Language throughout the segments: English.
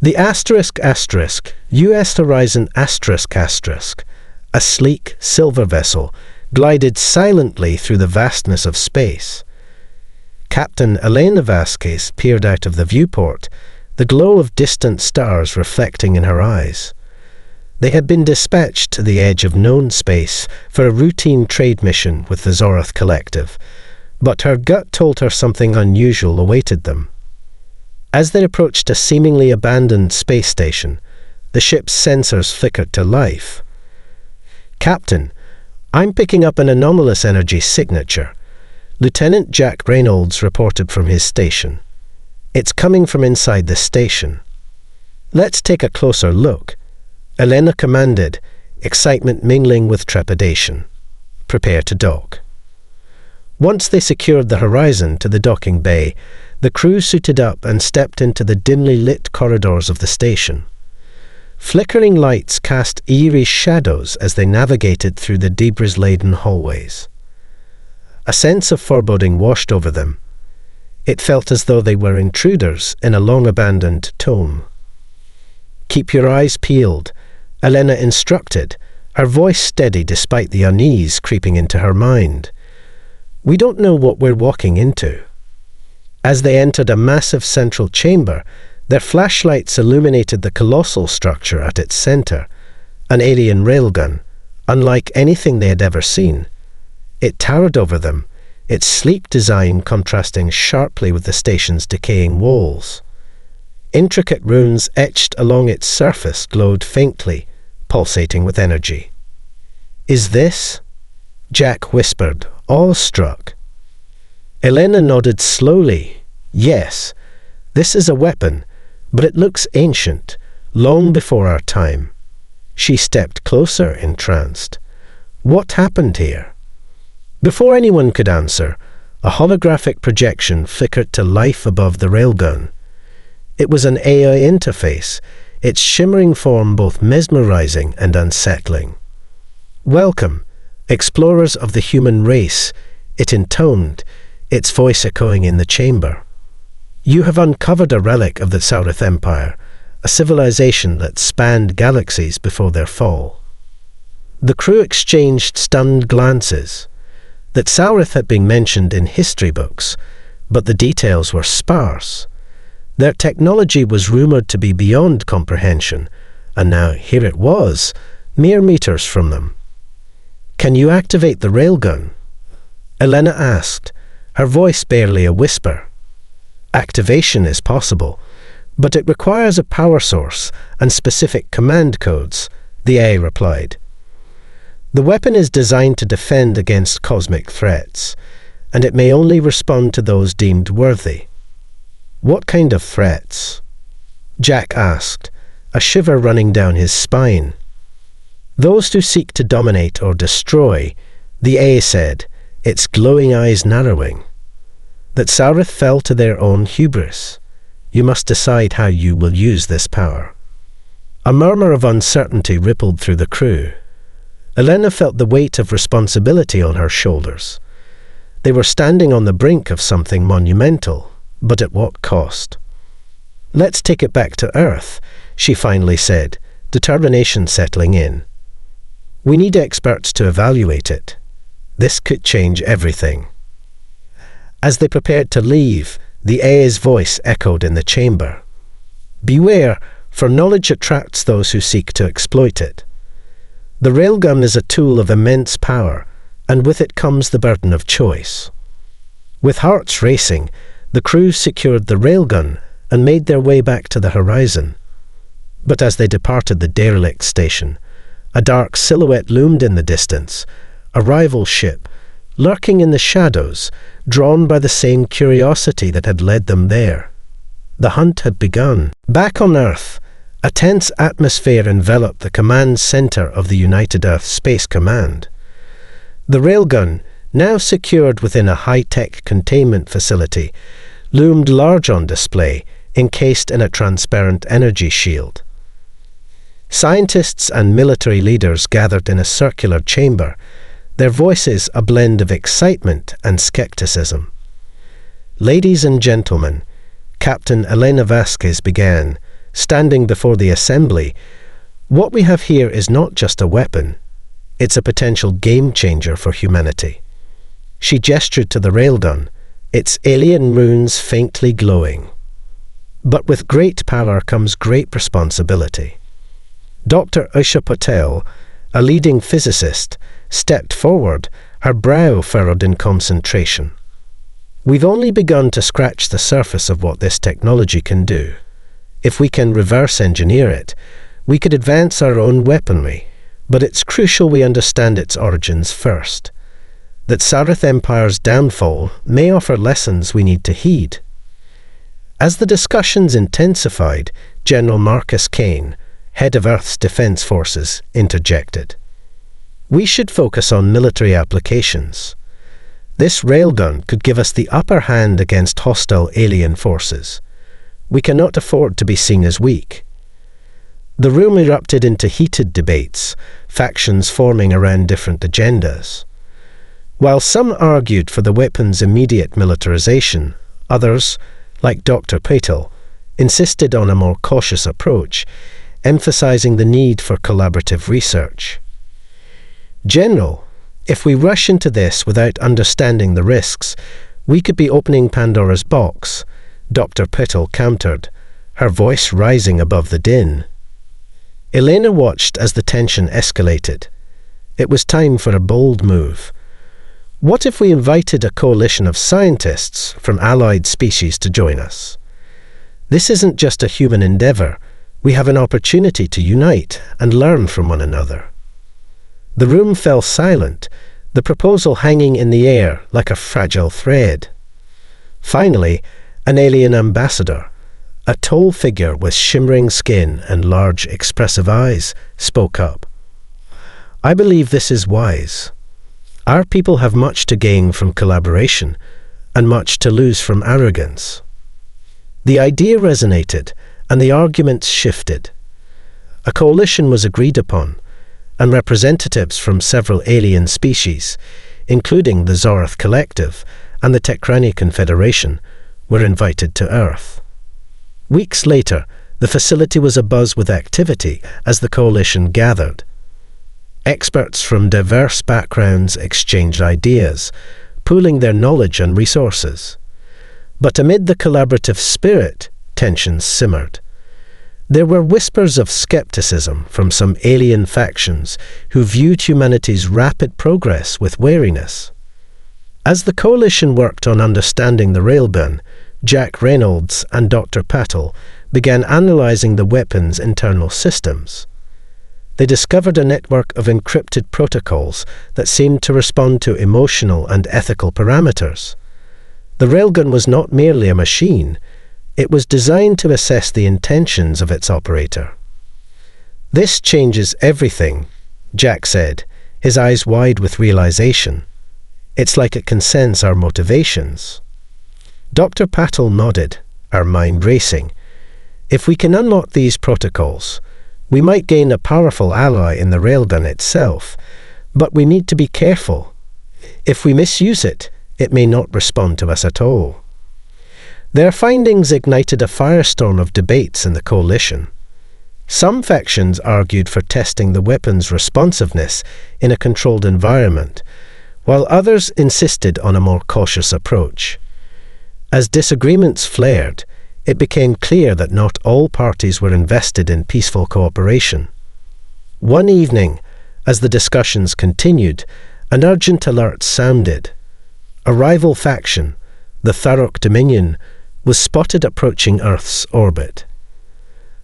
The *** U.S. Horizon ***, a sleek silver vessel, glided silently through the vastness of space. Captain Elena Vasquez peered out of the viewport, the glow of distant stars reflecting in her eyes. They had been dispatched to the edge of known space for a routine trade mission with the Zorath Collective, but her gut told her something unusual awaited them. As they approached a seemingly abandoned space station, the ship's sensors flickered to life. "Captain, I'm picking up an anomalous energy signature," Lieutenant Jack Reynolds reported from his station. "It's coming from inside the station." "Let's take a closer look," Elena commanded, excitement mingling with trepidation. "Prepare to dock." Once they secured the horizon to the docking bay, the crew suited up and stepped into the dimly lit corridors of the station. Flickering lights cast eerie shadows as they navigated through the debris-laden hallways. A sense of foreboding washed over them. It felt as though they were intruders in a long-abandoned tomb. "Keep your eyes peeled," Elena instructed, her voice steady despite the unease creeping into her mind. "We don't know what we're walking into." As they entered a massive central chamber, their flashlights illuminated the colossal structure at its center, an alien railgun, unlike anything they had ever seen. It towered over them, its sleek design contrasting sharply with the station's decaying walls. Intricate runes etched along its surface glowed faintly, pulsating with energy. "Is this?" Jack whispered, awestruck. Elena nodded slowly. "Yes, this is a weapon, but it looks ancient, long before our time." She stepped closer, entranced. "What happened here?" Before anyone could answer, a holographic projection flickered to life above the railgun. It was an AI interface, its shimmering form both mesmerizing and unsettling. "Welcome, explorers of the human race," it intoned, its voice echoing in the chamber. "You have uncovered a relic of the Saurith Empire, a civilization that spanned galaxies before their fall." The crew exchanged stunned glances. That Saurith had been mentioned in history books, but the details were sparse. Their technology was rumored to be beyond comprehension, and now here it was, mere meters from them. "Can you activate the railgun?" Elena asked, her voice barely a whisper. "Activation is possible, but it requires a power source and specific command codes," the AI replied. "The weapon is designed to defend against cosmic threats, and it may only respond to those deemed worthy." "What kind of threats?" Jack asked, a shiver running down his spine. "Those who seek to dominate or destroy," the AI said, its glowing eyes narrowing. "That Saurith fell to their own hubris. You must decide how you will use this power." A murmur of uncertainty rippled through the crew. Elena felt the weight of responsibility on her shoulders. They were standing on the brink of something monumental, but at what cost? "Let's take it back to Earth," she finally said, determination settling in. "We need experts to evaluate it. This could change everything." As they prepared to leave, the AI's voice echoed in the chamber. "Beware, for knowledge attracts those who seek to exploit it. The railgun is a tool of immense power, and with it comes the burden of choice." With hearts racing, the crew secured the railgun and made their way back to the horizon. But as they departed the derelict station, a dark silhouette loomed in the distance, a rival ship, lurking in the shadows, drawn by the same curiosity that had led them there. The hunt had begun. Back on Earth, a tense atmosphere enveloped the command center of the United Earth Space Command. The railgun, now secured within a high-tech containment facility, loomed large on display, encased in a transparent energy shield. Scientists and military leaders gathered in a circular chamber, their voices a blend of excitement and skepticism. "Ladies and gentlemen," Captain Elena Vasquez began, standing before the assembly. What we have here is not just a weapon, it's a potential game changer for humanity. She gestured to the railgun, its alien runes faintly glowing. But with great power comes great responsibility. Dr. Usha Patel, a leading physicist, stepped forward, her brow furrowed in concentration. We've only begun to scratch the surface of what this technology can do. If we can reverse engineer it, we could advance our own weaponry, but it's crucial we understand its origins first. That Sarith Empire's downfall may offer lessons we need to heed. As the discussions intensified, General Marcus Kane, head of Earth's Defense Forces, interjected. We should focus on military applications. This railgun could give us the upper hand against hostile alien forces. We cannot afford to be seen as weak. The room erupted into heated debates, factions forming around different agendas. While some argued for the weapon's immediate militarization, others, like Dr. Patel, insisted on a more cautious approach, emphasizing the need for collaborative research. General, if we rush into this without understanding the risks, we could be opening Pandora's box, Dr. Patel countered, her voice rising above the din. Elena watched as the tension escalated. It was time for a bold move. What if we invited a coalition of scientists from allied species to join us? This isn't just a human endeavor. We have an opportunity to unite and learn from one another. The room fell silent, the proposal hanging in the air like a fragile thread. Finally, an alien ambassador, a tall figure with shimmering skin and large expressive eyes, spoke up. I believe this is wise. Our people have much to gain from collaboration and much to lose from arrogance. The idea resonated and the arguments shifted. A coalition was agreed upon, and representatives from several alien species, including the Zorath Collective and the Tekrani Confederation, were invited to Earth. Weeks later, the facility was abuzz with activity as the coalition gathered. Experts from diverse backgrounds exchanged ideas, pooling their knowledge and resources. But amid the collaborative spirit, tensions simmered. There were whispers of skepticism from some alien factions who viewed humanity's rapid progress with wariness. As the coalition worked on understanding the railgun, Jack Reynolds and Dr. Patel began analyzing the weapon's internal systems. They discovered a network of encrypted protocols that seemed to respond to emotional and ethical parameters. The railgun was not merely a machine, it was designed to assess the intentions of its operator. This changes everything, Jack said, his eyes wide with realization. It's like it can sense our motivations. Dr. Patel nodded, our mind racing. If we can unlock these protocols, we might gain a powerful ally in the railgun itself, but we need to be careful. If we misuse it, it may not respond to us at all. Their findings ignited a firestorm of debates in the coalition. Some factions argued for testing the weapon's responsiveness in a controlled environment, while others insisted on a more cautious approach. As disagreements flared, it became clear that not all parties were invested in peaceful cooperation. One evening, as the discussions continued, an urgent alert sounded. A rival faction, the Thurok Dominion, was spotted approaching Earth's orbit.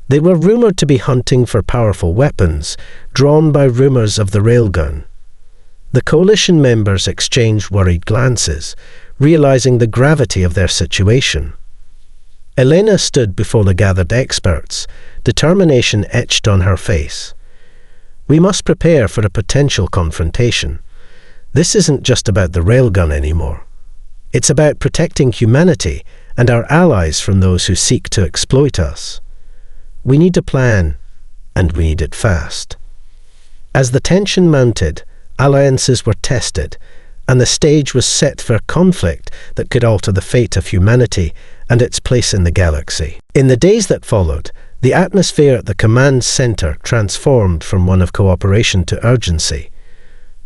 They were rumored to be hunting for powerful weapons, drawn by rumors of the railgun. The coalition members exchanged worried glances, realizing the gravity of their situation. Elena stood before the gathered experts, determination etched on her face. We must prepare for a potential confrontation. This isn't just about the railgun anymore. It's about protecting humanity and our allies from those who seek to exploit us. We need a plan, and we need it fast. As the tension mounted, alliances were tested, and the stage was set for a conflict that could alter the fate of humanity and its place in the galaxy. In the days that followed, The atmosphere at the command center transformed from one of cooperation to urgency.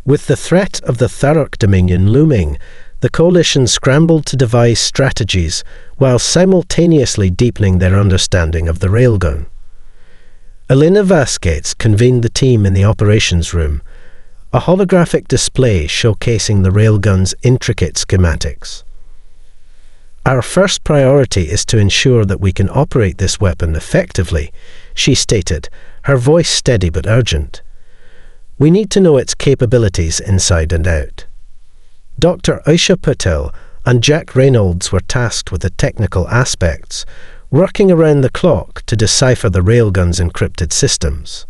With the threat of the Tharok Dominion looming, the coalition scrambled to devise strategies while simultaneously deepening their understanding of the railgun. Elena Vasquez convened the team in the operations room, a holographic display showcasing the railgun's intricate schematics. "Our first priority is to ensure that we can operate this weapon effectively," she stated, her voice steady but urgent. "We need to know its capabilities inside and out." Dr. Aisha Patel and Jack Reynolds were tasked with the technical aspects, working around the clock to decipher the railgun's encrypted systems.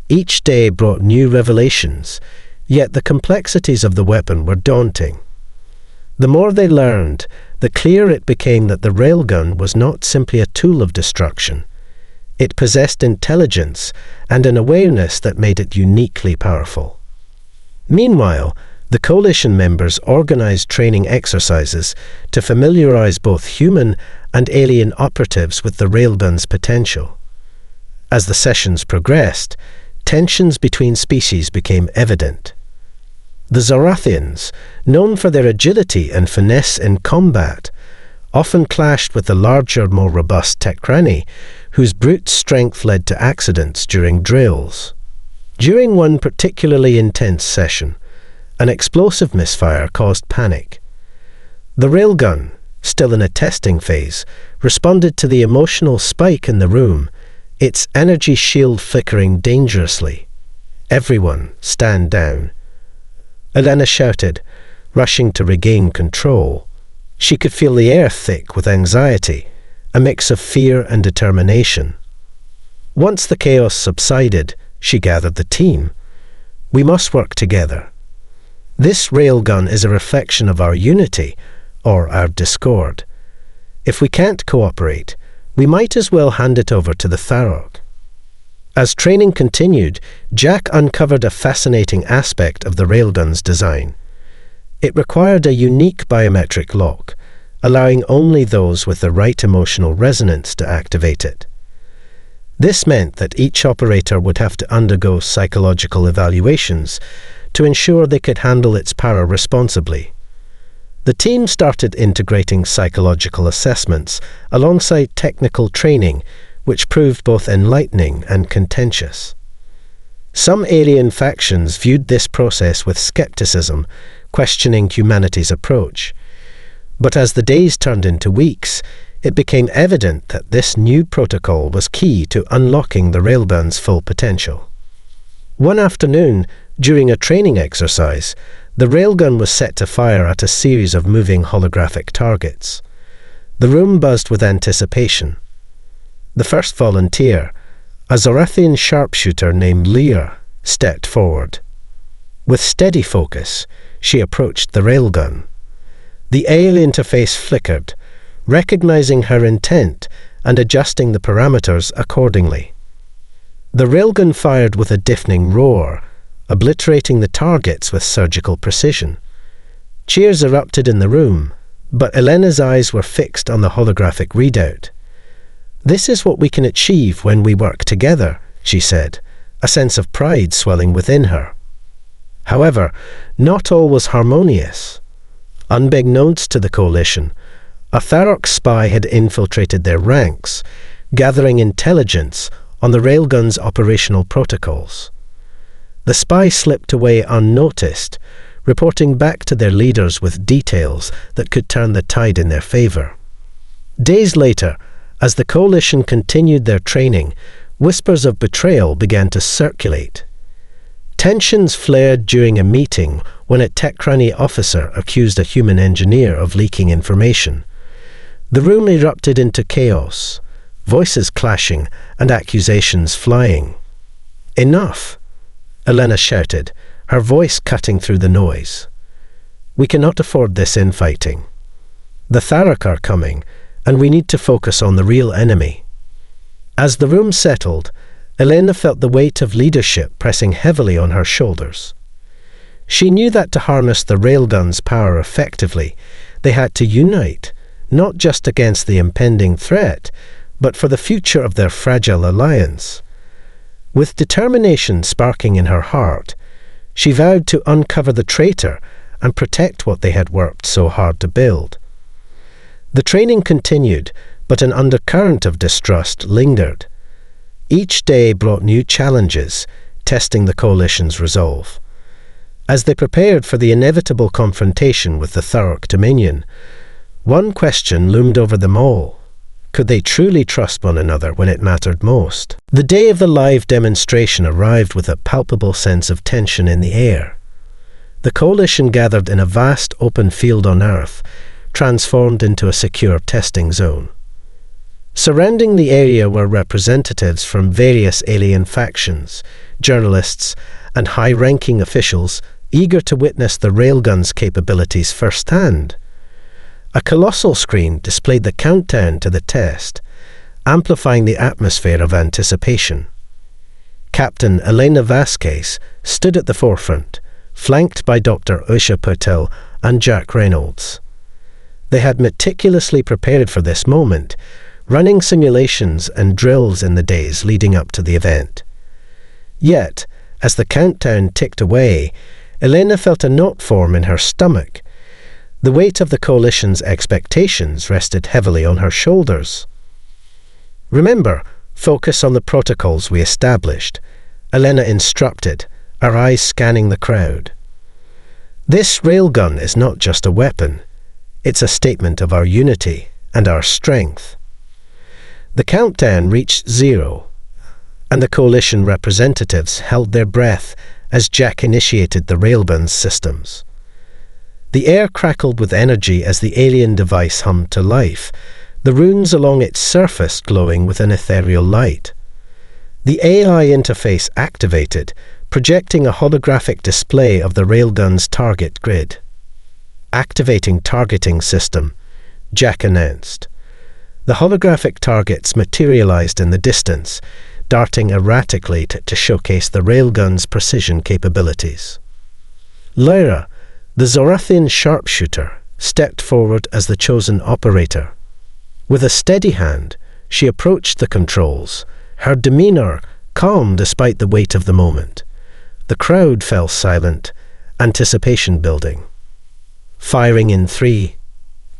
Each day brought new revelations, yet the complexities of the weapon were daunting. The more they learned, the clearer it became that the railgun was not simply a tool of destruction. It possessed intelligence and an awareness that made it uniquely powerful. Meanwhile, the coalition members organized training exercises to familiarize both human and alien operatives with the railgun's potential. As the sessions progressed, tensions between species became evident. The Zorathians, known for their agility and finesse in combat, often clashed with the larger, more robust Tekrani, whose brute strength led to accidents during drills. During one particularly intense session, an explosive misfire caused panic. The railgun, still in a testing phase, responded to the emotional spike in the room, its energy shield flickering dangerously. "Everyone, stand down," Elena shouted, rushing to regain control. She could feel the air thick with anxiety, a mix of fear and determination. Once the chaos subsided, she gathered the team. "We must work together. This railgun is a reflection of our unity, or our discord. If we can't cooperate, we might as well hand it over to the Tharok." As training continued, Jack uncovered a fascinating aspect of the railgun's design. It required a unique biometric lock, allowing only those with the right emotional resonance to activate it. This meant that each operator would have to undergo psychological evaluations to ensure they could handle its power responsibly. The team started integrating psychological assessments alongside technical training, which proved both enlightening and contentious. Some alien factions viewed this process with skepticism, questioning humanity's approach. But as the days turned into weeks, it became evident that this new protocol was key to unlocking the railgun's full potential. One afternoon, during a training exercise, the railgun was set to fire at a series of moving holographic targets. The room buzzed with anticipation. The first volunteer, a Zorathian sharpshooter named Lear, stepped forward. With steady focus, she approached the railgun. The AI interface flickered, recognizing her intent and adjusting the parameters accordingly. The railgun fired with a deafening roar, obliterating the targets with surgical precision. Cheers erupted in the room, but Elena's eyes were fixed on the holographic readout. "This is what we can achieve when we work together," she said, a sense of pride swelling within her. However, not all was harmonious. Unbeknownst to the coalition, a Tharok spy had infiltrated their ranks, gathering intelligence on the railgun's operational protocols. The spy slipped away unnoticed, reporting back to their leaders with details that could turn the tide in their favor. Days later, as the coalition continued their training, whispers of betrayal began to circulate. Tensions flared during a meeting when a Tekrani officer accused a human engineer of leaking information. The room erupted into chaos, voices clashing and accusations flying. "Enough!" Elena shouted, her voice cutting through the noise. "We cannot afford this infighting. The Tharok are coming, and we need to focus on the real enemy." As the room settled, Elena felt the weight of leadership pressing heavily on her shoulders. She knew that to harness the railgun's power effectively, they had to unite, not just against the impending threat, but for the future of their fragile alliance. With determination sparking in her heart, she vowed to uncover the traitor and protect what they had worked so hard to build. The training continued, but an undercurrent of distrust lingered. Each day brought new challenges, testing the coalition's resolve. As they prepared for the inevitable confrontation with the Thurok Dominion, one question loomed over them all. Could they truly trust one another when it mattered most? The day of the live demonstration arrived with a palpable sense of tension in the air. The coalition gathered in a vast open field on Earth, transformed into a secure testing zone. Surrounding the area were representatives from various alien factions, journalists, and high-ranking officials eager to witness the Railguns' capabilities firsthand. A colossal screen displayed the countdown to the test, amplifying the atmosphere of anticipation. Captain Elena Vasquez stood at the forefront, flanked by Dr. Usha Patel and Jack Reynolds. They had meticulously prepared for this moment, running simulations and drills in the days leading up to the event. Yet, as the countdown ticked away, Elena felt a knot form in her stomach. The weight of the coalition's expectations rested heavily on her shoulders. "Remember, focus on the protocols we established," Elena instructed, her eyes scanning the crowd. "This railgun is not just a weapon. It's a statement of our unity and our strength." The countdown reached 0, and the coalition representatives held their breath as Jack initiated the Railguns systems. The air crackled with energy as the alien device hummed to life, the runes along its surface glowing with an ethereal light. The AI interface activated, projecting a holographic display of the Railgun's target grid. "Activating targeting system," Jack announced. The holographic targets materialized in the distance, darting erratically to showcase the Railgun's precision capabilities. Lyra, the Zorathian sharpshooter, stepped forward as the chosen operator. With a steady hand, she approached the controls, her demeanor calm despite the weight of the moment. The crowd fell silent, anticipation building. "Firing in 3,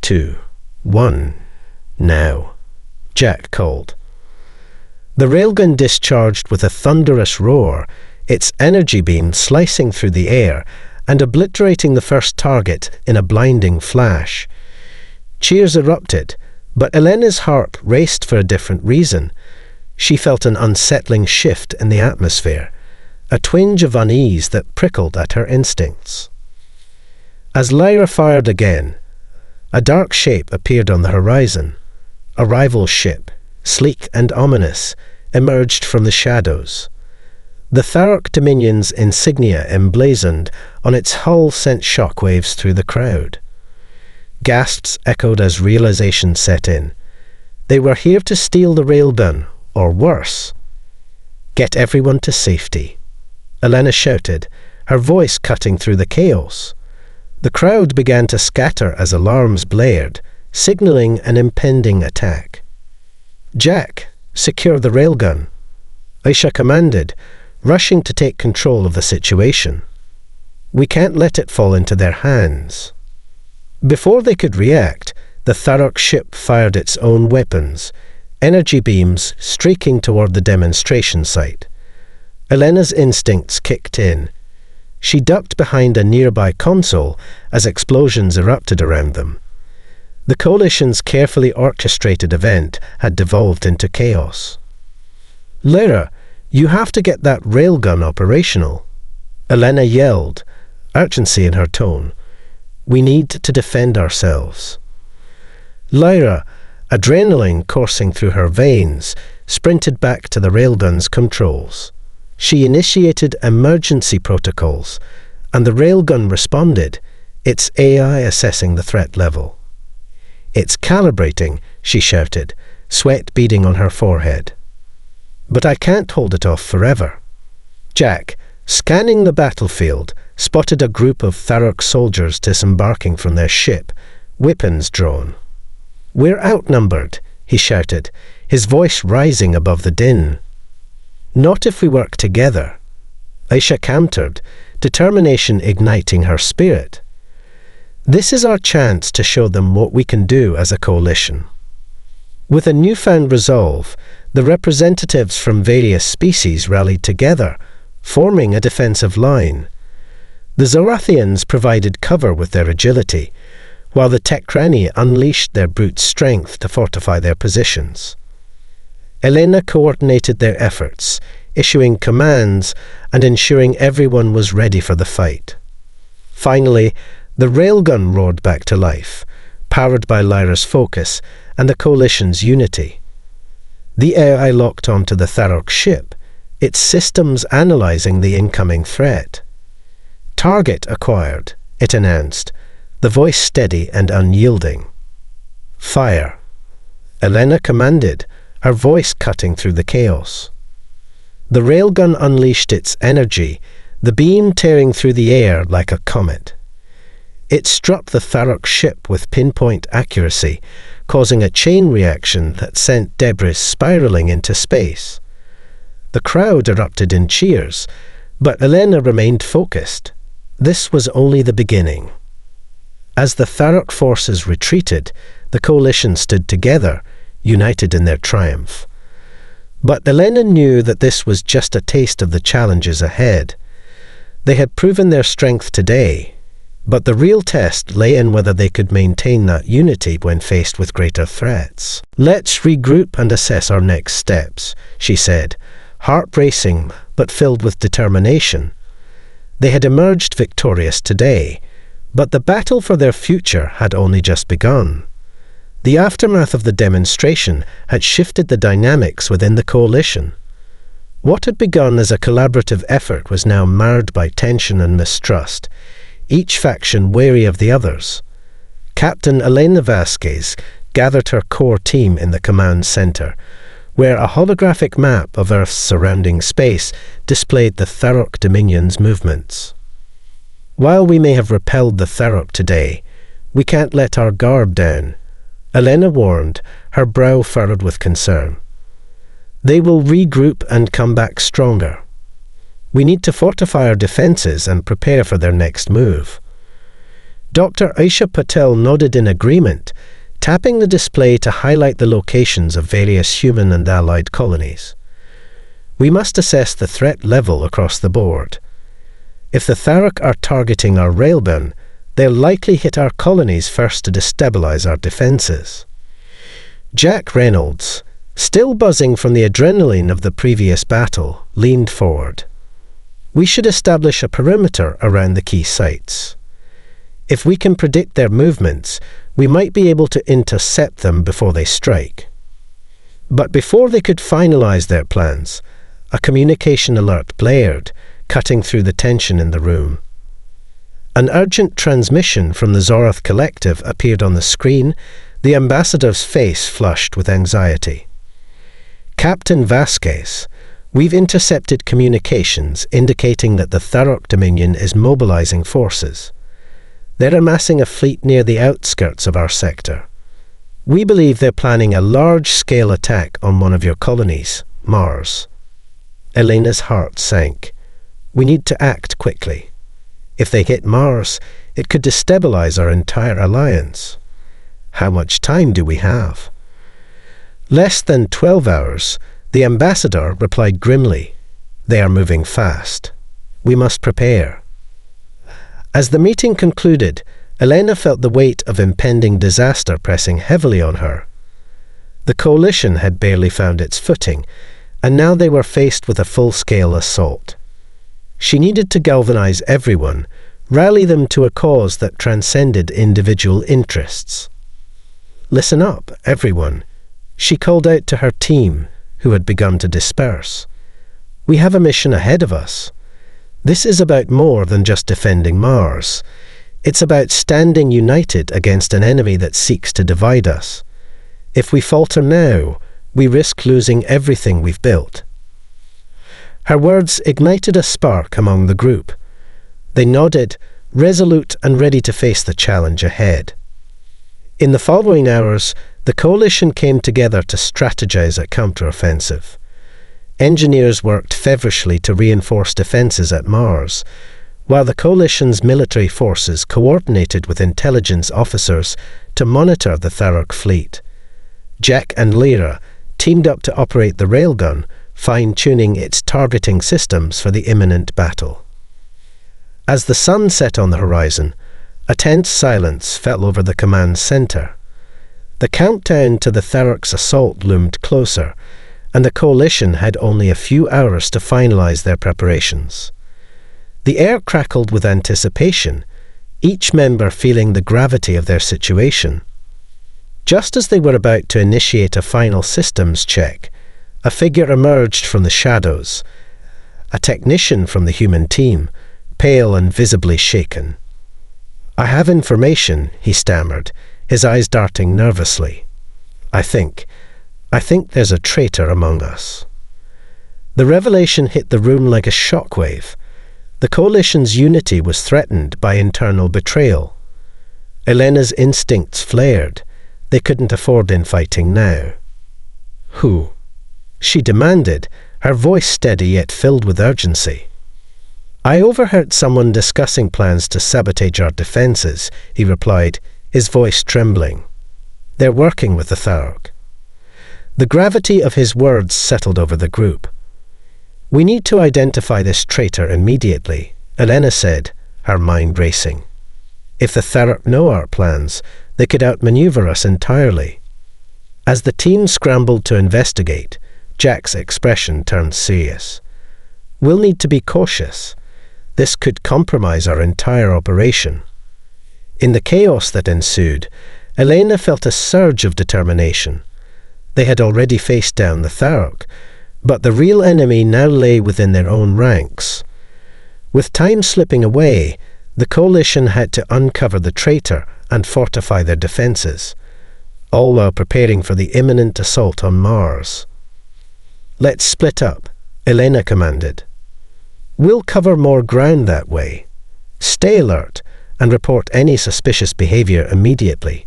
2, 1, now," Jack called. The railgun discharged with a thunderous roar, its energy beam slicing through the air and obliterating the first target in a blinding flash. Cheers erupted, but Elena's heart raced for a different reason. She felt an unsettling shift in the atmosphere, a twinge of unease that prickled at her instincts. As Lyra fired again, a dark shape appeared on the horizon. A rival ship, sleek and ominous, emerged from the shadows. The Thurok Dominion's insignia emblazoned on its hull sent shockwaves through the crowd. Gasps echoed as realization set in. They were here to steal the railgun, or worse. "Get everyone to safety," Elena shouted, her voice cutting through the chaos. The crowd began to scatter as alarms blared, signaling an impending attack. "Jack, secure the railgun," Aisha commanded, rushing to take control of the situation. "We can't let it fall into their hands." Before they could react, the Thurok ship fired its own weapons, energy beams streaking toward the demonstration site. Elena's instincts kicked in. She ducked behind a nearby console as explosions erupted around them. The coalition's carefully orchestrated event had devolved into chaos. "Lyra, you have to get that railgun operational," Elena yelled, urgency in her tone. "We need to defend ourselves." Lyra, adrenaline coursing through her veins, sprinted back to the railgun's controls. She initiated emergency protocols, and the railgun responded, its AI assessing the threat level. "It's calibrating," she shouted, sweat beading on her forehead. "But I can't hold it off forever." Jack, scanning the battlefield, spotted a group of Thurok soldiers disembarking from their ship, weapons drawn. "We're outnumbered," he shouted, his voice rising above the din. "Not if we work together." Aisha countered, determination igniting her spirit. "This is our chance to show them what we can do as a coalition." With a newfound resolve, the representatives from various species rallied together, forming a defensive line. The Zorathians provided cover with their agility, while the Tekrani unleashed their brute strength to fortify their positions. Elena coordinated their efforts, issuing commands and ensuring everyone was ready for the fight. Finally, the railgun roared back to life, powered by Lyra's focus and the Coalition's unity. The AI locked onto the Tharok ship, its systems analyzing the incoming threat. "Target acquired," it announced, the voice steady and unyielding. "Fire," Elena commanded, her voice cutting through the chaos. The railgun unleashed its energy, the beam tearing through the air like a comet. It struck the Tharok ship with pinpoint accuracy, causing a chain reaction that sent debris spiraling into space. The crowd erupted in cheers, but Elena remained focused. This was only the beginning. As the Tharok forces retreated, the Coalition stood together, united in their triumph. But Elena knew that this was just a taste of the challenges ahead. They had proven their strength today, but the real test lay in whether they could maintain that unity when faced with greater threats. "Let's regroup and assess our next steps," she said, heart racing but filled with determination. They had emerged victorious today, but the battle for their future had only just begun. The aftermath of the demonstration had shifted the dynamics within the Coalition. What had begun as a collaborative effort was now marred by tension and mistrust, each faction wary of the others. Captain Elena Vasquez gathered her core team in the command center, where a holographic map of Earth's surrounding space displayed the Tharok Dominion's movements. "While we may have repelled the Tharok today, we can't let our guard down," Elena warned, her brow furrowed with concern. "They will regroup and come back stronger. We need to fortify our defenses and prepare for their next move." Dr. Aisha Patel nodded in agreement, tapping the display to highlight the locations of various human and allied colonies. "We must assess the threat level across the board. If the Tharok are targeting our railgun, they'll likely hit our colonies first to destabilize our defenses." Jack Reynolds, still buzzing from the adrenaline of the previous battle, leaned forward. "We should establish a perimeter around the key sites. If we can predict their movements, we might be able to intercept them before they strike." But before they could finalize their plans, a communication alert blared, cutting through the tension in the room. An urgent transmission from the Zorath Collective appeared on the screen, the ambassador's face flushed with anxiety. "Captain Vasquez, we've intercepted communications indicating that the Tharok Dominion is mobilizing forces. They're amassing a fleet near the outskirts of our sector. We believe they're planning a large-scale attack on one of your colonies, Mars." Elena's heart sank. "We need to act quickly. If they hit Mars, it could destabilize our entire alliance. How much time do we have?" "Less than 12 hours, the ambassador replied grimly. "They are moving fast. We must prepare." As the meeting concluded, Elena felt the weight of impending disaster pressing heavily on her. The Coalition had barely found its footing, and now they were faced with a full-scale assault. She needed to galvanize everyone, rally them to a cause that transcended individual interests. "Listen up, everyone," she called out to her team, who had begun to disperse. "We have a mission ahead of us. This is about more than just defending Mars. It's about standing united against an enemy that seeks to divide us. If we falter now, we risk losing everything we've built." Her words ignited a spark among the group. They nodded, resolute and ready to face the challenge ahead. In the following hours, the coalition came together to strategize a counteroffensive. Engineers worked feverishly to reinforce defenses at Mars, while the coalition's military forces coordinated with intelligence officers to monitor the Tharok fleet. Jack and Lyra teamed up to operate the Railgun, fine-tuning its targeting systems for the imminent battle. As the sun set on the horizon, a tense silence fell over the command center. The countdown to the Tharok's assault loomed closer, and the coalition had only a few hours to finalize their preparations. The air crackled with anticipation, each member feeling the gravity of their situation. Just as they were about to initiate a final systems check, a figure emerged from the shadows, a technician from the human team, pale and visibly shaken. "I have information," he stammered, his eyes darting nervously. I think there's a traitor among us." The revelation hit the room like a shockwave. The coalition's unity was threatened by internal betrayal. Elena's instincts flared. They couldn't afford infighting now. "Who?" she demanded, her voice steady yet filled with urgency. "I overheard someone discussing plans to sabotage our defenses," he replied, his voice trembling. "They're working with the Tharok." The gravity of his words settled over the group. "We need to identify this traitor immediately," Elena said, her mind racing. "If the Tharok know our plans, they could outmaneuver us entirely." As the team scrambled to investigate, Jack's expression turned serious. "We'll need to be cautious. This could compromise our entire operation." In the chaos that ensued, Elena felt a surge of determination. They had already faced down the Tharok, but the real enemy now lay within their own ranks. With time slipping away, the coalition had to uncover the traitor and fortify their defenses, all while preparing for the imminent assault on Mars. "Let's split up," Elena commanded. "We'll cover more ground that way. Stay alert and report any suspicious behavior immediately.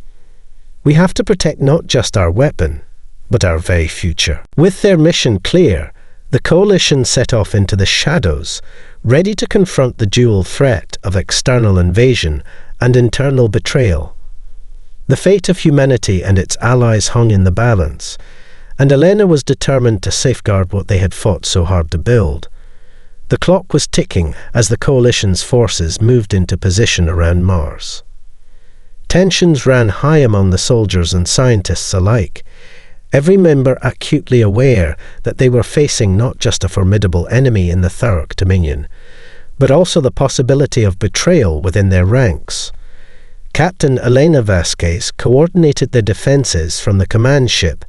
We have to protect not just our weapon, but our very future." With their mission clear, the coalition set off into the shadows, ready to confront the dual threat of external invasion and internal betrayal. The fate of humanity and its allies hung in the balance, and Elena was determined to safeguard what they had fought so hard to build. The clock was ticking as the coalition's forces moved into position around Mars. Tensions ran high among the soldiers and scientists alike, every member acutely aware that they were facing not just a formidable enemy in the Tharok Dominion, but also the possibility of betrayal within their ranks. Captain Elena Vasquez coordinated their defenses from the command ship,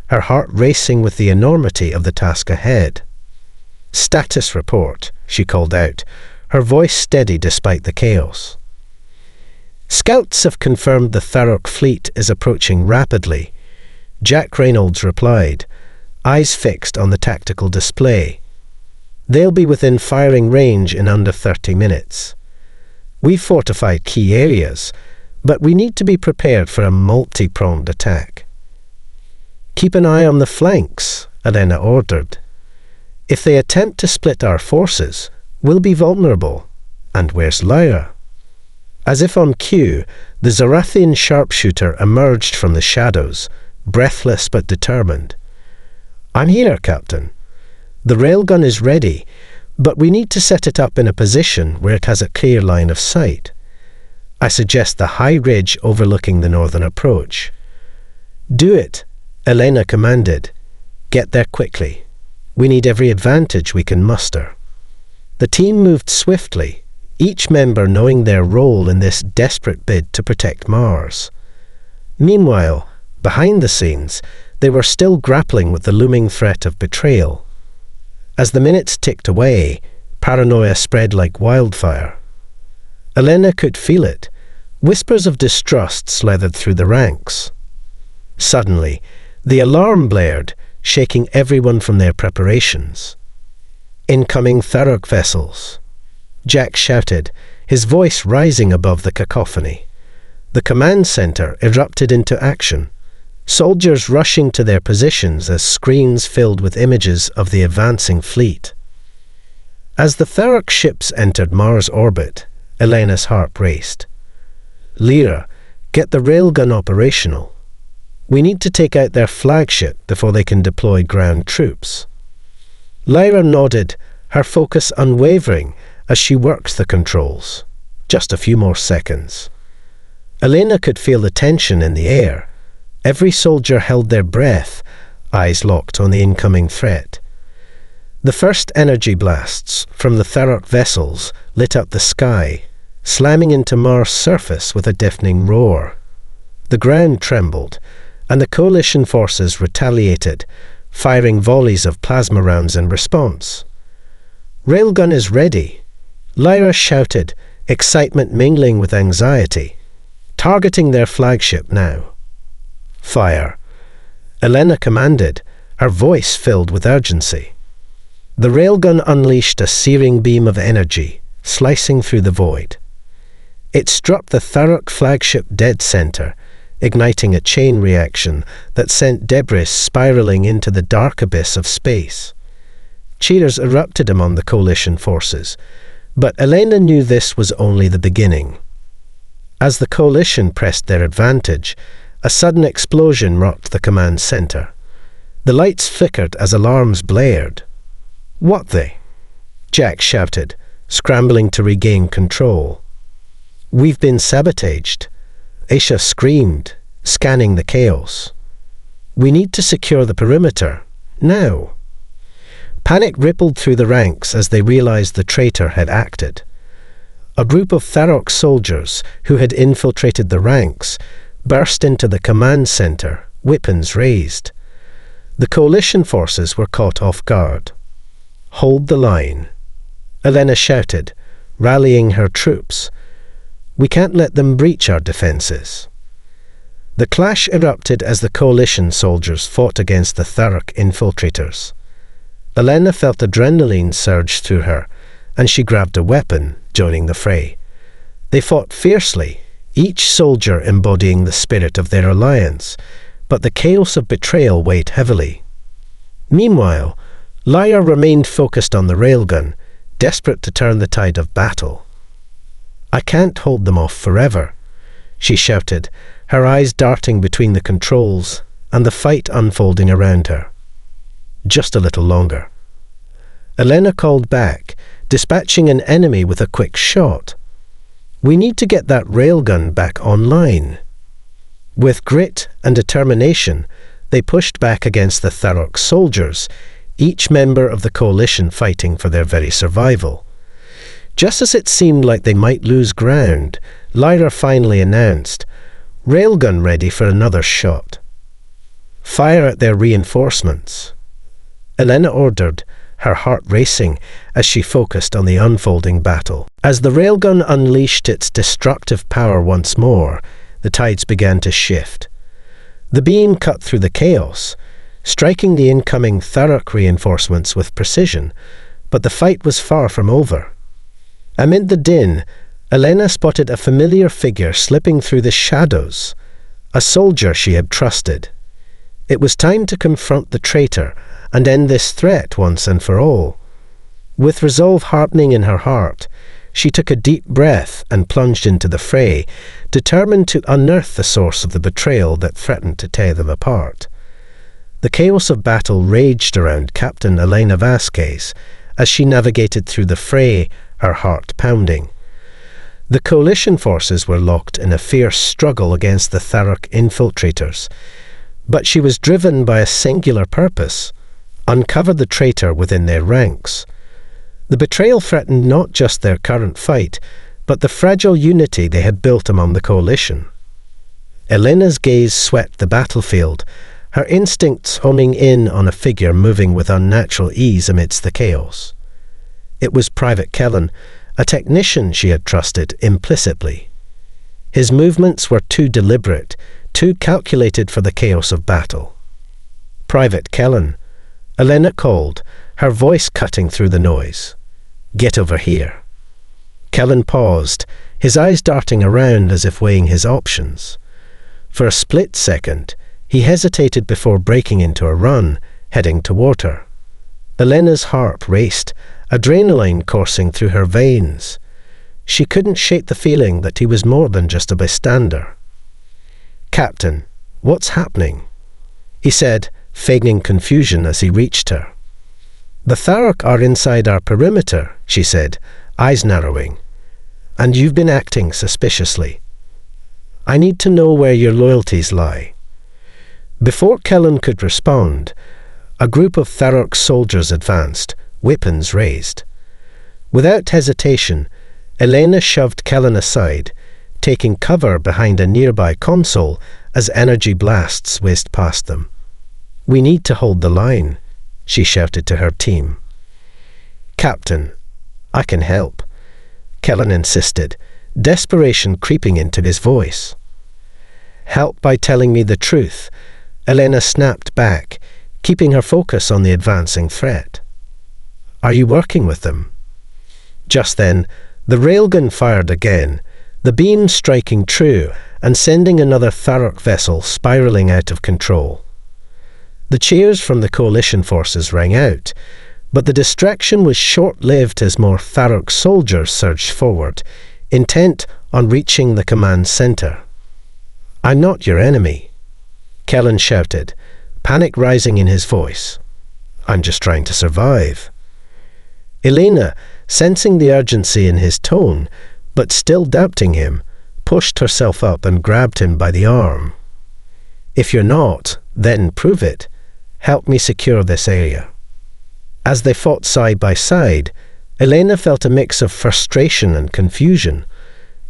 her heart racing with the enormity of the task ahead. "Status report," she called out, her voice steady despite the chaos. "Scouts have confirmed the Tharok fleet is approaching rapidly," Jack Reynolds replied, eyes fixed on the tactical display. "They'll be within firing range in under 30 minutes. We've fortified key areas, but we need to be prepared for a multi-pronged attack." "Keep an eye on the flanks," Elena ordered. "If they attempt to split our forces, we'll be vulnerable. And where's Lyra?" As if on cue, the Zorathian sharpshooter emerged from the shadows, breathless but determined. "I'm here, Captain. The railgun is ready, but we need to set it up in a position where it has a clear line of sight. I suggest the high ridge overlooking the northern approach." "Do it," Elena commanded. "Get there quickly. We need every advantage we can muster." The team moved swiftly, each member knowing their role in this desperate bid to protect Mars. Meanwhile, behind the scenes, they were still grappling with the looming threat of betrayal. As the minutes ticked away, paranoia spread like wildfire. Elena could feel it. Whispers of distrust slithered through the ranks. Suddenly, the alarm blared, shaking everyone from their preparations. "Incoming Tharok vessels," Jack shouted, his voice rising above the cacophony. The command center erupted into action. soldiers rushing to their positions as screens filled with images of the advancing fleet. As the Tharok ships entered Mars orbit, Elena's heart raced. "Lyra, get the railgun operational. We need to take out their flagship before they can deploy ground troops." Lyra nodded, her focus unwavering as she worked the controls. Just a few more seconds. Elena could feel the tension in the air. Every soldier held their breath, eyes locked on the incoming threat. The first energy blasts from the Tharok vessels lit up the sky, slamming into Mars' surface with a deafening roar. The ground trembled, and the coalition forces retaliated, firing volleys of plasma rounds in response. "Railgun is ready," Lyra shouted, excitement mingling with anxiety. "Targeting their flagship now." "Fire," Elena commanded, her voice filled with urgency. The railgun unleashed a searing beam of energy, slicing through the void. It struck the Tharok flagship dead center, igniting a chain reaction that sent debris spiraling into the dark abyss of space. Cheers erupted among the coalition forces, but Elena knew this was only the beginning. As the coalition pressed their advantage, a sudden explosion rocked the command center. The lights flickered as alarms blared. "What the?" Jack shouted, scrambling to regain control. "We've been sabotaged," Aisha screamed, scanning the chaos. "We need to secure the perimeter, now." Panic rippled through the ranks as they realized the traitor had acted. A group of Tharok soldiers who had infiltrated the ranks burst into the command center, weapons raised. The coalition forces were caught off guard. "Hold the line," Elena shouted, rallying her troops. "We can't let them breach our defenses." The clash erupted as the coalition soldiers fought against the Tharok infiltrators. Elena felt adrenaline surge through her, and she grabbed a weapon, joining the fray. They fought fiercely, each soldier embodying the spirit of their alliance, but the chaos of betrayal weighed heavily. Meanwhile, Lyra remained focused on the railgun, desperate to turn the tide of battle. "I can't hold them off forever," she shouted, her eyes darting between the controls and the fight unfolding around her. "Just a little longer." Elena called back, dispatching an enemy with a quick shot. "We need to get that railgun back online." With grit and determination, they pushed back against the Tharok soldiers, each member of the coalition fighting for their very survival. Just as it seemed like they might lose ground, Lyra finally announced, "Railgun ready for another shot." "Fire at their reinforcements," Elena ordered, her heart racing as she focused on the unfolding battle. As the railgun unleashed its destructive power once more, the tides began to shift. The beam cut through the chaos, striking the incoming Tharok reinforcements with precision, but the fight was far from over. Amid the din, Elena spotted a familiar figure slipping through the shadows, a soldier she had trusted. It was time to confront the traitor and end this threat once and for all. With resolve hardening in her heart, she took a deep breath and plunged into the fray, determined to unearth the source of the betrayal that threatened to tear them apart. The chaos of battle raged around Captain Elena Vasquez as she navigated through the fray, her heart pounding. The coalition forces were locked in a fierce struggle against the Tharok infiltrators, but she was driven by a singular purpose: uncover the traitor within their ranks. The betrayal threatened not just their current fight, but the fragile unity they had built among the coalition. Elena's gaze swept the battlefield, her instincts homing in on a figure moving with unnatural ease amidst the chaos. It was Private Kellen, a technician she had trusted implicitly. His movements were too deliberate, too calculated for the chaos of battle. "Private Kellen," Elena called, her voice cutting through the noise. "Get over here." Kellen paused, his eyes darting around as if weighing his options. For a split second, He hesitated before breaking into a run, heading toward her. Elena's heart raced, adrenaline coursing through her veins. She couldn't shake the feeling that he was more than just a bystander. "Captain, what's happening?" he said, feigning confusion as he reached her. "The Tharok are inside our perimeter," she said, eyes narrowing. "And you've been acting suspiciously. I need to know where your loyalties lie." Before Kellen could respond, a group of Tharok soldiers advanced, weapons raised. Without hesitation, Elena shoved Kellen aside, taking cover behind a nearby console as energy blasts whizzed past them. "We need to hold the line," she shouted to her team. "Captain, I can help," Kellen insisted, desperation creeping into his voice. "Help by telling me the truth," Elena snapped back, keeping her focus on the advancing threat. "Are you working with them?" Just then, the railgun fired again, the beam striking true and sending another Tharok vessel spiraling out of control. The cheers from the coalition forces rang out, but the distraction was short-lived as more Tharok soldiers surged forward, intent on reaching the command center. "I'm not your enemy," Kellen shouted, panic rising in his voice. "I'm just trying to survive." Elena, sensing the urgency in his tone, but still doubting him, pushed herself up and grabbed him by the arm. "If you're not, then prove it. Help me secure this area." As they fought side by side, Elena felt a mix of frustration and confusion.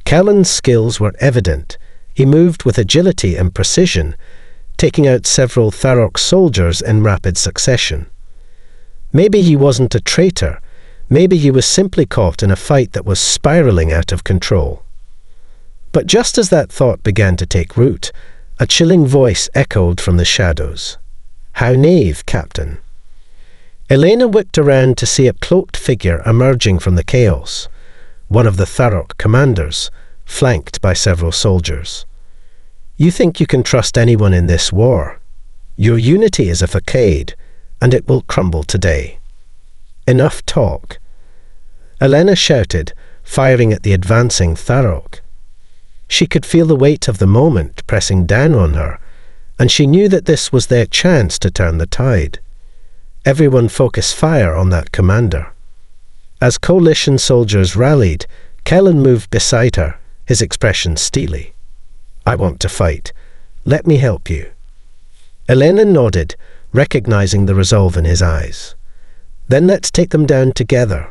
Kellen's skills were evident. He moved with agility and precision, taking out several Tharok soldiers in rapid succession. Maybe he wasn't a traitor. Maybe he was simply caught in a fight that was spiraling out of control. But just as that thought began to take root, a chilling voice echoed from the shadows. "How naive, Captain." Elena whipped around to see a cloaked figure emerging from the chaos, one of the Tharok commanders, flanked by several soldiers. "You think you can trust anyone in this war? Your unity is a facade, and it will crumble today." "Enough talk," Elena shouted, firing at the advancing Tharok. She could feel the weight of the moment pressing down on her, and she knew that this was their chance to turn the tide. Everyone focused fire on that commander. As coalition soldiers rallied, Kellen moved beside her, his expression steely. "I want to fight. Let me help you." Elena nodded, recognizing the resolve in his eyes. "Then let's take them down together."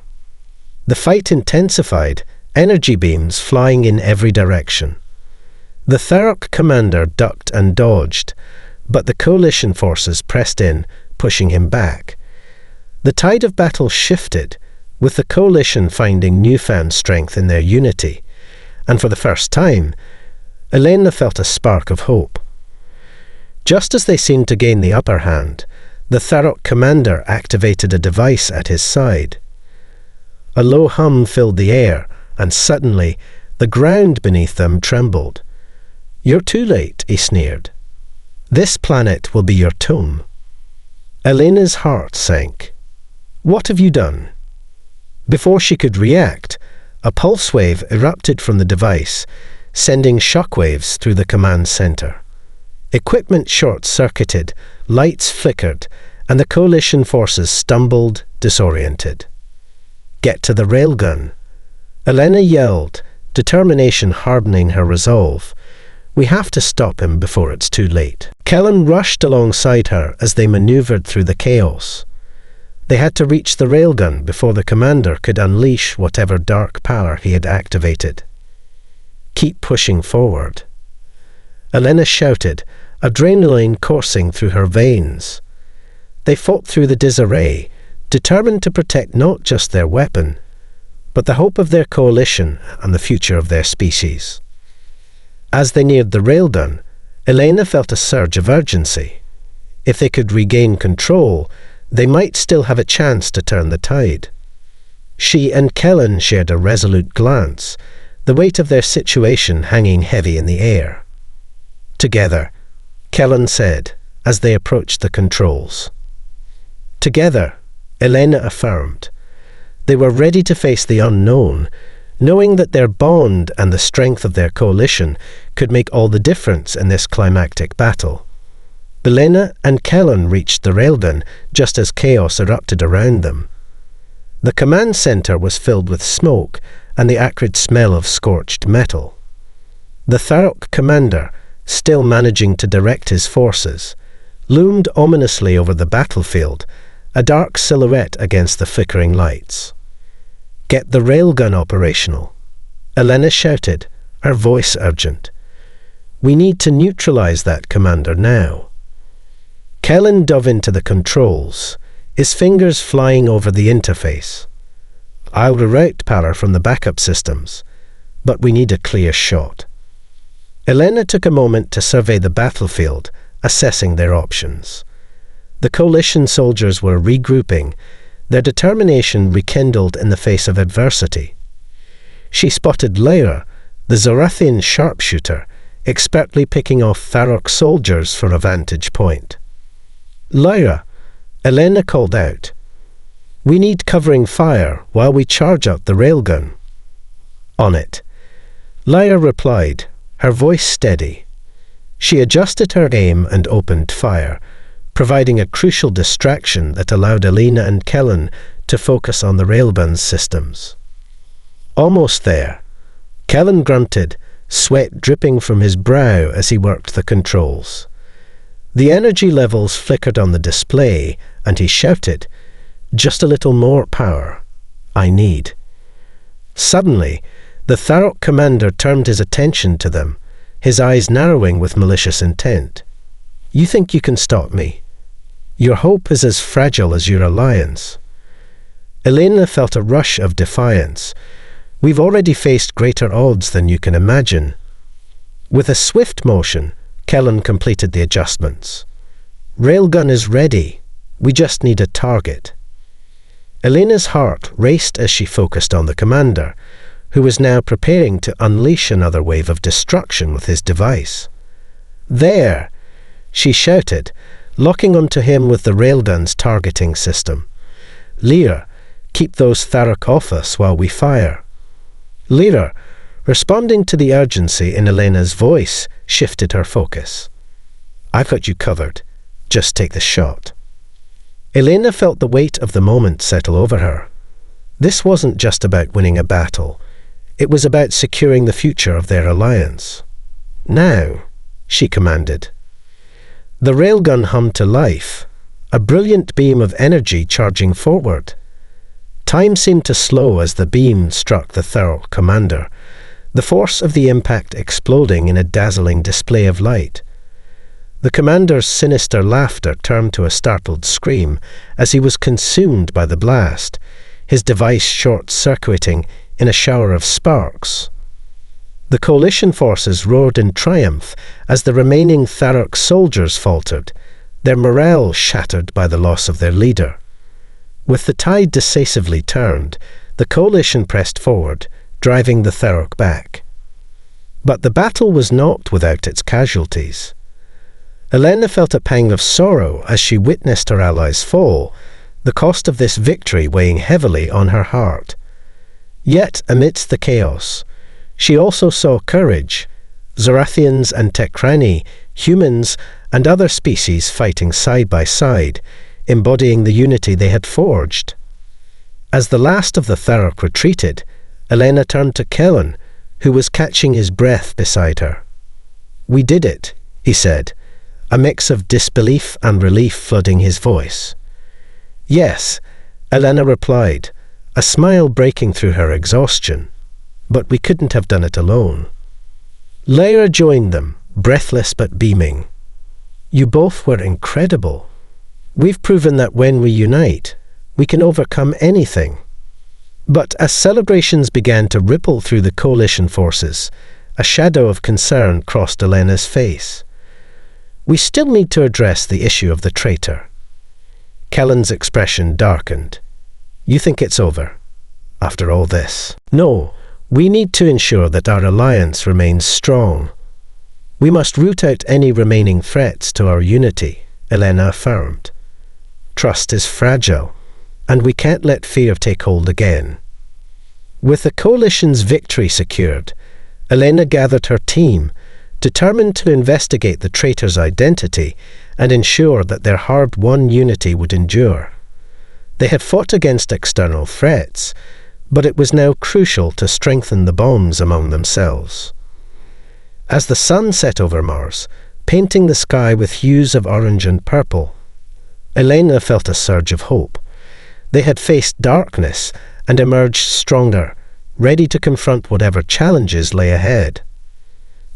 The fight intensified, energy beams flying in every direction. The Tharok commander ducked and dodged, but the coalition forces pressed in, pushing him back. The tide of battle shifted, with the coalition finding newfound strength in their unity, and for the first time, Elena felt a spark of hope. Just as they seemed to gain the upper hand, the Tharok commander activated a device at his side. A low hum filled the air, and suddenly, the ground beneath them trembled. "You're too late," he sneered. "This planet will be your tomb." Elena's heart sank. "What have you done?" Before she could react, a pulse wave erupted from the device, sending shockwaves through the command center. Equipment short-circuited, lights flickered, and the coalition forces stumbled, disoriented. "Get to the railgun," Elena yelled, determination hardening her resolve. "We have to stop him before it's too late." Kellen rushed alongside her as they maneuvered through the chaos. They had to reach the railgun before the commander could unleash whatever dark power he had activated. "Keep pushing forward," Elena shouted, adrenaline coursing through her veins. They fought through the disarray, determined to protect not just their weapon, but the hope of their coalition and the future of their species. As they neared the railgun, Elena felt a surge of urgency. If they could regain control, they might still have a chance to turn the tide. She and Kellen shared a resolute glance, the weight of their situation hanging heavy in the air. Together, Kellen said as they approached the controls. Together, Elena affirmed, they were ready to face the unknown, knowing that their bond and the strength of their coalition could make all the difference in this climactic battle. Elena and Kellen reached the railgun just as chaos erupted around them. The command center was filled with smoke and the acrid smell of scorched metal. The Tharok commander, still managing to direct his forces, loomed ominously over the battlefield, a dark silhouette against the flickering lights. "Get the railgun operational," Elena shouted, her voice urgent. "We need to neutralize that commander now." Kellen dove into the controls, his fingers flying over the interface. "I'll reroute power from the backup systems, but we need a clear shot." Elena took a moment to survey the battlefield, assessing their options. The coalition soldiers were regrouping, their determination rekindled in the face of adversity. She spotted Lyra, the Zorathian sharpshooter, expertly picking off Tharok soldiers for a vantage point. "Lyra," Elena called out, "we need covering fire while we charge out the railgun." "On it," Lyra replied, her voice steady. She adjusted her aim and opened fire, providing a crucial distraction that allowed Elena and Kellen to focus on the railgun's systems. Almost there, Kellen grunted, sweat dripping from his brow as he worked the controls. The energy levels flickered on the display, and he shouted, "Just a little more power. I need." Suddenly, the Tharok commander turned his attention to them, his eyes narrowing with malicious intent. "You think you can stop me? Your hope is as fragile as your alliance." Elena felt a rush of defiance. "We've already faced greater odds than you can imagine." With a swift motion, Kellen completed the adjustments. "Railgun is ready. We just need a target." Elena's heart raced as she focused on the commander, who was now preparing to unleash another wave of destruction with his device. "There!" she shouted, locking onto him with the railgun's targeting system. "Lyra, keep those Tharok off us while we fire." Lyra, responding to the urgency in Elena's voice, shifted her focus. "I've got you covered. Just take the shot." Elena felt the weight of the moment settle over her. This wasn't just about winning a battle. It was about securing the future of their alliance. "Now," she commanded. The railgun hummed to life, a brilliant beam of energy charging forward. Time seemed to slow as the beam struck the Tharok commander, the force of the impact exploding in a dazzling display of light. The commander's sinister laughter turned to a startled scream as he was consumed by the blast, his device short-circuiting in a shower of sparks. The coalition forces roared in triumph as the remaining Tharok soldiers faltered, their morale shattered by the loss of their leader. With the tide decisively turned, the coalition pressed forward, driving the Tharok back. But the battle was not without its casualties. Elena felt a pang of sorrow as she witnessed her allies fall, the cost of this victory weighing heavily on her heart. Yet, amidst the chaos, she also saw courage, Zorathians and Tekrani, humans and other species fighting side by side, embodying the unity they had forged. As the last of the Tharok retreated, Elena turned to Kellen, who was catching his breath beside her. "We did it," he said, a mix of disbelief and relief flooding his voice. "Yes," Elena replied, a smile breaking through her exhaustion. "But we couldn't have done it alone." Lyra joined them, breathless but beaming. "You both were incredible. We've proven that when we unite, we can overcome anything." But as celebrations began to ripple through the coalition forces, a shadow of concern crossed Elena's face. "We still need to address the issue of the traitor." Kellen's expression darkened. "You think it's over? After all this?" "No, we need to ensure that our alliance remains strong. "We must root out any remaining threats to our unity," Elena affirmed. "Trust is fragile, and we can't let fear take hold again." With the coalition's victory secured, Elena gathered her team, determined to investigate the traitor's identity and ensure that their hard-won unity would endure. They had fought against external threats, but it was now crucial to strengthen the bonds among themselves. As the sun set over Mars, painting the sky with hues of orange and purple, Elena felt a surge of hope. They had faced darkness and emerged stronger, ready to confront whatever challenges lay ahead.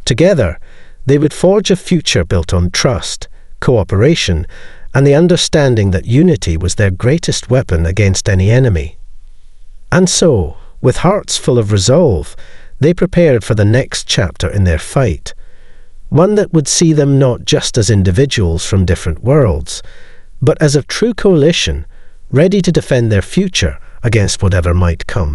Together, they would forge a future built on trust, cooperation, and the understanding that unity was their greatest weapon against any enemy. And so, with hearts full of resolve, they prepared for the next chapter in their fight, one that would see them not just as individuals from different worlds, but as a true coalition, ready to defend their future against whatever might come.